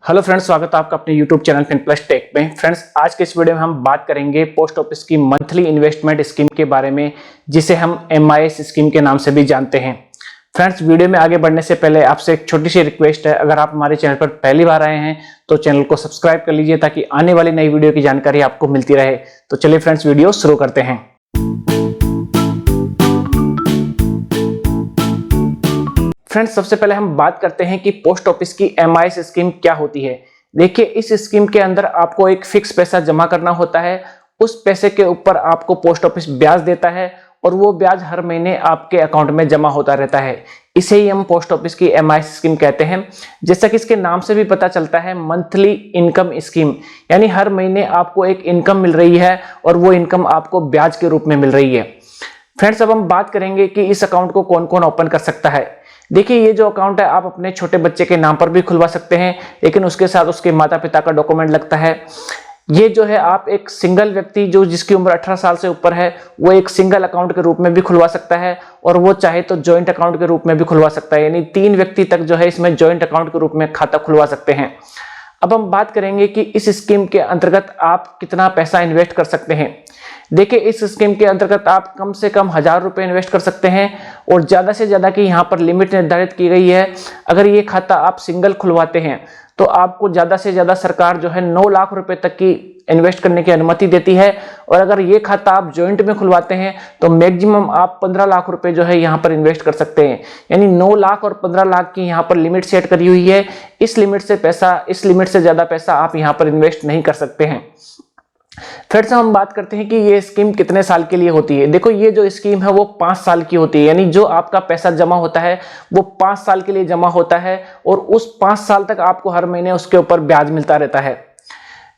Hello friends, स्वागत है आपका अपने यूट्यूब चैनल फिनप्लस टेक में। फ्रेंड्स, आज के इस वीडियो में हम बात करेंगे पोस्ट ऑफिस की मंथली इन्वेस्टमेंट स्कीम के बारे में, जिसे हम MIS स्कीम के नाम से भी जानते हैं। फ्रेंड्स, वीडियो में आगे बढ़ने से पहले आपसे एक छोटी सी रिक्वेस्ट है, अगर आप हमारे चैनल पर पहली बार आए हैं तो चैनल को सब्सक्राइब कर लीजिए ताकि आने वाली नई वीडियो की जानकारी आपको मिलती रहे। तो चलिए फ्रेंड्स, वीडियो शुरू करते हैं। फ्रेंड्स, सबसे पहले हम बात करते हैं कि पोस्ट ऑफिस की MIS स्कीम क्या होती है। देखिए, इस स्कीम के अंदर आपको एक फिक्स पैसा जमा करना होता है। उस पैसे के ऊपर आपको पोस्ट ऑफिस ब्याज देता है और वो ब्याज हर महीने आपके अकाउंट में जमा होता रहता है। इसे ही हम पोस्ट ऑफिस की MIS स्कीम कहते हैं। जैसा कि इसके नाम से भी पता चलता है, मंथली इनकम स्कीम, यानी हर महीने आपको एक इनकम मिल रही है और वो इनकम आपको ब्याज के रूप में मिल रही है। फ्रेंड्स, अब हम बात करेंगे कि इस अकाउंट को कौन कौन ओपन कर सकता है। देखिए, ये जो अकाउंट है आप अपने छोटे बच्चे के नाम पर भी खुलवा सकते हैं, लेकिन उसके साथ उसके माता पिता का डॉक्यूमेंट लगता है। ये जो है, आप एक सिंगल व्यक्ति जो जिसकी उम्र 18 साल से ऊपर है, वो एक सिंगल अकाउंट के रूप में भी खुलवा सकता है, और वो चाहे तो जॉइंट अकाउंट के रूप में भी खुलवा सकता है। यानी 3 व्यक्ति तक जो है इसमें जॉइंट अकाउंट के रूप में खाता खुलवा सकते हैं। अब हम बात करेंगे कि इस स्कीम के अंतर्गत आप कितना पैसा इन्वेस्ट कर सकते हैं। देखिए, इस स्कीम के अंतर्गत आप कम से कम 1000 रुपए इन्वेस्ट कर सकते हैं, और ज्यादा से ज्यादा की यहाँ पर लिमिट निर्धारित की गई है। अगर ये खाता आप सिंगल खुलवाते हैं तो आपको ज्यादा से ज्यादा सरकार जो है 9 लाख रुपए तक की इन्वेस्ट करने की अनुमति देती है, और अगर ये खाता आप जॉइंट में खुलवाते हैं तो मैक्सिमम आप 15 लाख रुपए जो है यहाँ पर इन्वेस्ट कर सकते हैं। यानी 9 लाख और 15 लाख की यहाँ पर लिमिट सेट करी हुई है। इस लिमिट से ज्यादा पैसा आप यहाँ पर इन्वेस्ट नहीं कर सकते हैं। फिर से हम बात करते हैं कि ये स्कीम कितने साल के लिए होती है। देखो, ये जो स्कीम है वो 5 साल की होती है, यानी जो आपका पैसा जमा होता है वो 5 साल के लिए जमा होता है, और उस 5 साल तक आपको हर महीने उसके ऊपर ब्याज मिलता रहता है।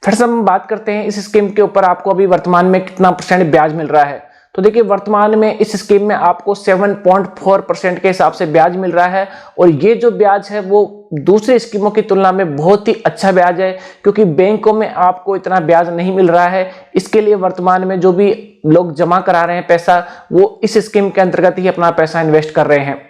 फिर से हम बात करते हैं इस स्कीम के ऊपर आपको अभी वर्तमान में कितना % ब्याज मिल रहा है। तो देखिए, वर्तमान में इस स्कीम में आपको 7.4% के हिसाब से ब्याज मिल रहा है, और ये जो ब्याज है वो दूसरी स्कीमों की तुलना में बहुत ही अच्छा ब्याज है, क्योंकि बैंकों में आपको इतना ब्याज नहीं मिल रहा है। इसके लिए वर्तमान में जो भी लोग जमा करा रहे हैं पैसा, वो इस स्कीम के अंतर्गत ही अपना पैसा इन्वेस्ट कर रहे हैं।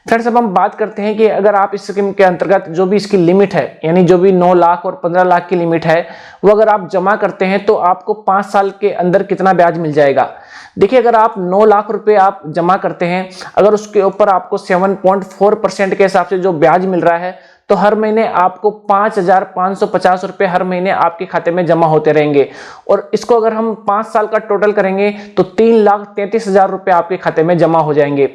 फ्रेंड्स, अब हम बात करते हैं कि अगर आप इस स्कीम के अंतर्गत जो भी इसकी लिमिट है, यानी जो भी 9 लाख और 15 लाख की लिमिट है, वो अगर आप जमा करते हैं तो आपको 5 साल के अंदर कितना ब्याज मिल जाएगा। देखिए, अगर आप 9 लाख रुपए आप जमा करते हैं, अगर उसके ऊपर आपको 7.4% के हिसाब से जो ब्याज मिल रहा है, तो हर महीने आपको 5550 रुपए हर महीने आपके खाते में जमा होते रहेंगे। और इसको अगर हम 5 साल का टोटल करेंगे तो 3,33,000 रुपए आपके खाते में जमा हो जाएंगे।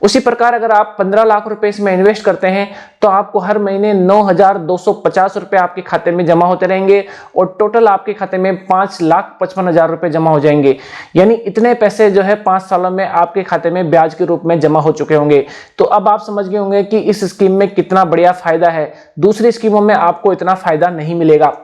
उसी प्रकार अगर आप 15 लाख रुपए इसमें इन्वेस्ट करते हैं तो आपको हर महीने 9,250 रुपए आपके खाते में जमा होते रहेंगे, और टोटल आपके खाते में 5,55,000 रुपए जमा हो जाएंगे। यानी इतने पैसे जो है 5 सालों में आपके खाते में ब्याज के रूप में जमा हो चुके होंगे। तो अब आप समझ गए होंगे कि इस स्कीम में कितना बढ़िया फायदा है। दूसरी स्कीमों में आपको इतना फायदा नहीं मिलेगा।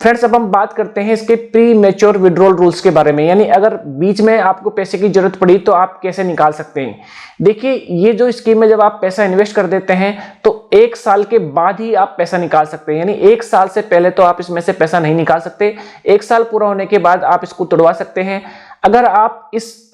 फ्रेंड्स, अब हम बात करते हैं इसके प्री मैच्योर विड्रॉल रूल्स के बारे में, यानी अगर बीच में आपको पैसे की जरूरत पड़ी तो आप कैसे निकाल सकते हैं। देखिए, ये जो स्कीम में जब आप पैसा इन्वेस्ट कर देते हैं तो 1 साल के बाद ही आप पैसा निकाल सकते हैं। यानी 1 साल से पहले तो आप इसमें से पैसा नहीं निकाल सकते। 1 साल पूरा होने के बाद आप इसको तोड़वा सकते हैं। अगर आप इस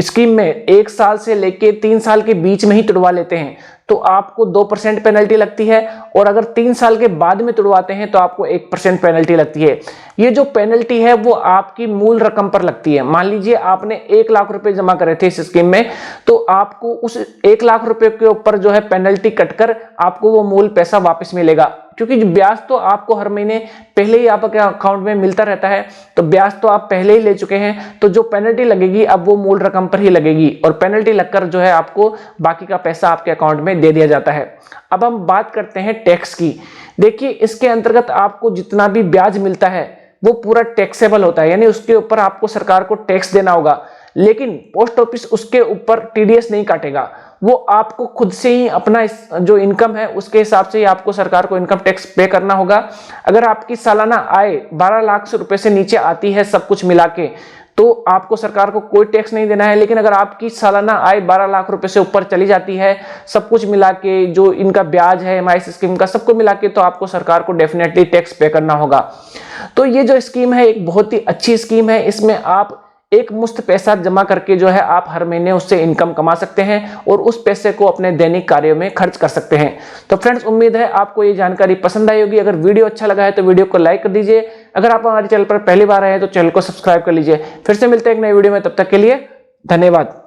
स्कीम में 1 साल से लेके 3 साल के बीच में ही तुड़वा लेते हैं तो आपको 2% पेनल्टी लगती है, और अगर 3 साल के बाद में तुड़वाते हैं तो आपको 1% पेनल्टी लगती है। ये जो पेनल्टी है वो आपकी मूल रकम पर लगती है। मान लीजिए आपने 1 लाख रुपए जमा करे थे इस स्कीम में, तो आपको उस 1 लाख रुपए के ऊपर जो है पेनल्टी कटकर आपको वो मूल पैसा वापस मिलेगा, क्योंकि ब्याज तो आपको हर महीने पहले ही आपके अकाउंट में मिलता रहता है। तो ब्याज तो आप पहले ही ले चुके हैं, तो जो पेनल्टी लगेगी अब वो मूल रकम पर ही लगेगी, और पेनल्टी लगकर जो है आपको बाकी का पैसा आपके अकाउंट में दे दिया जाता है। अब हम बात करते हैं टैक्स की। देखिए, इसके अंतर्गत आपको जितना भी ब्याज मिलता है वो पूरा टैक्सेबल होता है, यानी उसके ऊपर आपको सरकार को टैक्स देना होगा। लेकिन पोस्ट ऑफिस उसके ऊपर TDS नहीं काटेगा, वो आपको खुद से ही अपना जो इनकम है उसके हिसाब से ही आपको सरकार को इनकम टैक्स पे करना होगा। अगर आपकी सालाना आय 12 लाख रुपए से नीचे आती है सब कुछ मिला के, तो आपको सरकार को कोई टैक्स नहीं देना है। लेकिन अगर आपकी सालाना आय 12 लाख रुपए से ऊपर चली जाती है, सब कुछ मिला के, जो इनका ब्याज है MIS स्कीम का सबको मिला के, तो आपको सरकार को डेफिनेटली टैक्स पे करना होगा। तो ये जो स्कीम है एक बहुत ही अच्छी स्कीम है। इसमें आप एक मुश्त पैसा जमा करके जो है आप हर महीने उससे इनकम कमा सकते हैं और उस पैसे को अपने दैनिक कार्यों में खर्च कर सकते हैं। तो फ्रेंड्स, उम्मीद है आपको ये जानकारी पसंद आई होगी। अगर वीडियो अच्छा लगा है तो वीडियो को लाइक कर दीजिए। अगर आप हमारे चैनल पर पहली बार आए हैं तो चैनल को सब्सक्राइब कर लीजिए। फिर से मिलते हैं एक नई वीडियो में, तब तक के लिए धन्यवाद।